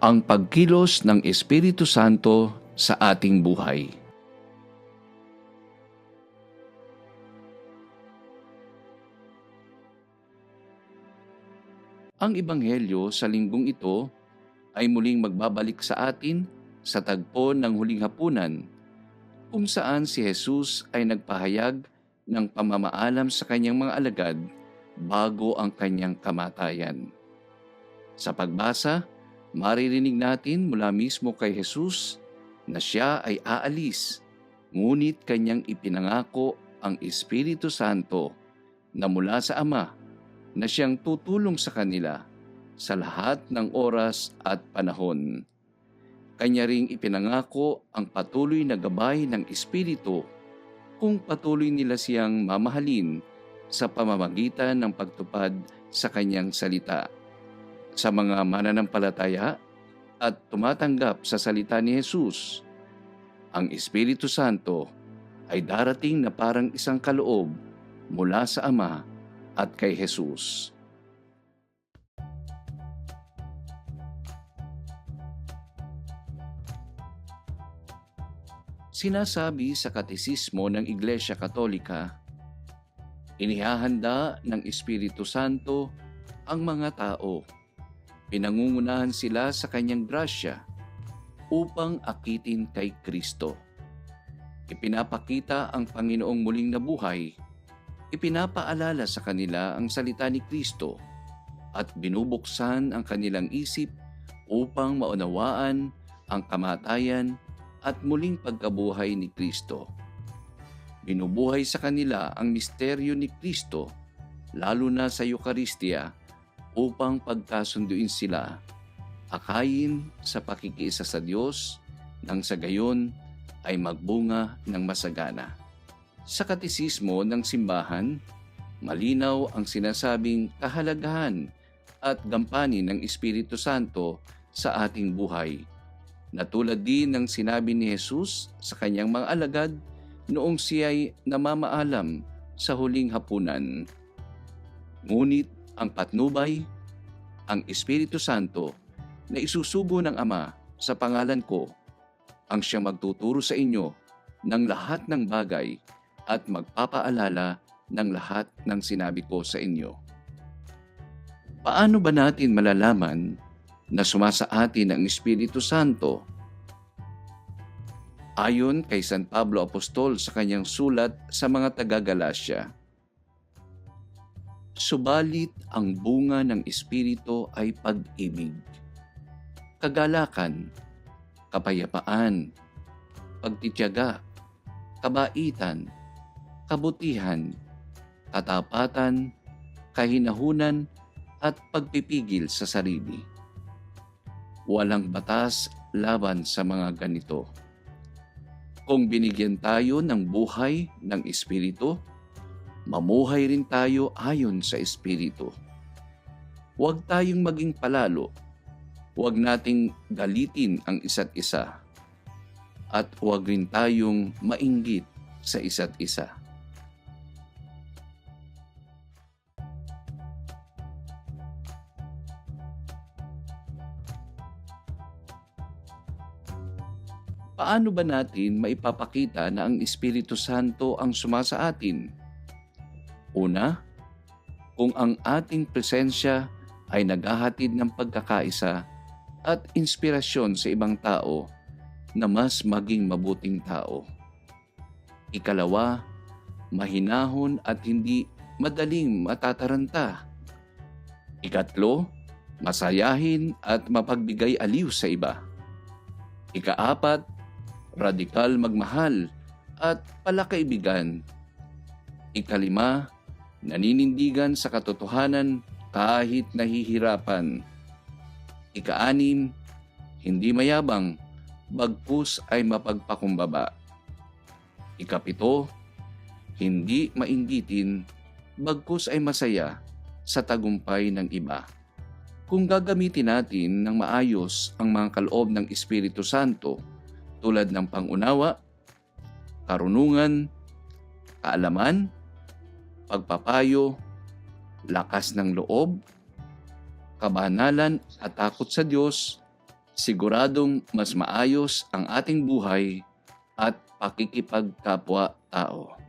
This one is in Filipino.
ang pagkilos ng Espiritu Santo sa ating buhay. Ang Ebanghelyo sa linggong ito ay muling magbabalik sa atin sa tagpo ng huling hapunan, kung saan si Jesus ay nagpahayag ng pamamaalam sa kanyang mga alagad bago ang kanyang kamatayan. Sa pagbasa, maririnig natin mula mismo kay Jesus na siya ay aalis, ngunit kanyang ipinangako ang Espiritu Santo na mula sa Ama na siyang tutulong sa kanila sa lahat ng oras at panahon. Kanya ring ipinangako ang patuloy na gabay ng Espiritu kung patuloy nila siyang mamahalin sa pamamagitan ng pagtupad sa kanyang salita. Sa mga mananampalataya at tumatanggap sa salita ni Jesus, ang Espiritu Santo ay darating na parang isang kaloob mula sa Ama at kay Jesus. Sinasabi sa Katesismo ng Iglesia Katolika, inihahanda ng Espiritu Santo ang mga tao. Pinangungunahan sila sa kanyang grasya upang akitin kay Kristo. Ipinapakita ang Panginoong muling nabuhay, ipinapaalala sa kanila ang salita ni Kristo at binubuksan ang kanilang isip upang maunawaan ang kamatayan at muling pagkabuhay ni Kristo. Binubuhay sa kanila ang misteryo ni Kristo, lalo na sa Eucharistia, upang pagkasunduin sila, akayin sa pakikiisa sa Diyos, nang sa gayon ay magbunga ng masagana. Sa Katesismo ng Simbahan, malinaw ang sinasabing kahalagahan at gampanin ng Espiritu Santo sa ating buhay, na tulad din ng sinabi ni Jesus sa kanyang mga alagad noong siya'y namamaalam sa huling hapunan. Ngunit ang patnubay, ang Espiritu Santo na isusugo ng Ama sa pangalan ko, ang siyang magtuturo sa inyo ng lahat ng bagay at magpapaalala ng lahat ng sinabi ko sa inyo. Paano ba natin malalaman na sumasa atin ang Espiritu Santo? Ayon kay San Pablo Apostol sa kanyang sulat sa mga taga-Galasya, subalit ang bunga ng Espiritu ay pag-ibig, kagalakan, kapayapaan, pagtitiyaga, kabaitan, kabutihan, katapatan, kahinahunan, at pagpipigil sa sarili. Walang batas laban sa mga ganito. Kung binigyan tayo ng buhay ng Espiritu, mamuhay rin tayo ayon sa Espiritu. Huwag tayong maging palalo, huwag nating galitin ang isa't isa, at huwag rin tayong mainggit sa isa't isa. Paano ba natin maipapakita na ang Espiritu Santo ang sumasa atin? Una, kung ang ating presensya ay naghahatid ng pagkakaisa at inspirasyon sa ibang tao na mas maging mabuting tao. Ikalawa, mahinahon at hindi madaling matataranta. Ikatlo, masayahin at mapagbigay aliw sa iba. Ikaapat, radikal magmahal at palakaibigan. Ikalima, naninindigan sa katotohanan kahit nahihirapan. Ikaanim, hindi mayabang, bagkus ay mapagpakumbaba. Ikapito, hindi mainggitin, bagkus ay masaya sa tagumpay ng iba. Kung gagamitin natin ng maayos ang mga kaloob ng Espiritu Santo, tulad ng pangunawa, karunungan, kaalaman, pagpapayo, lakas ng loob, kabanalan at takot sa Diyos, siguradong mas maayos ang ating buhay at pakikipagkapwa-tao.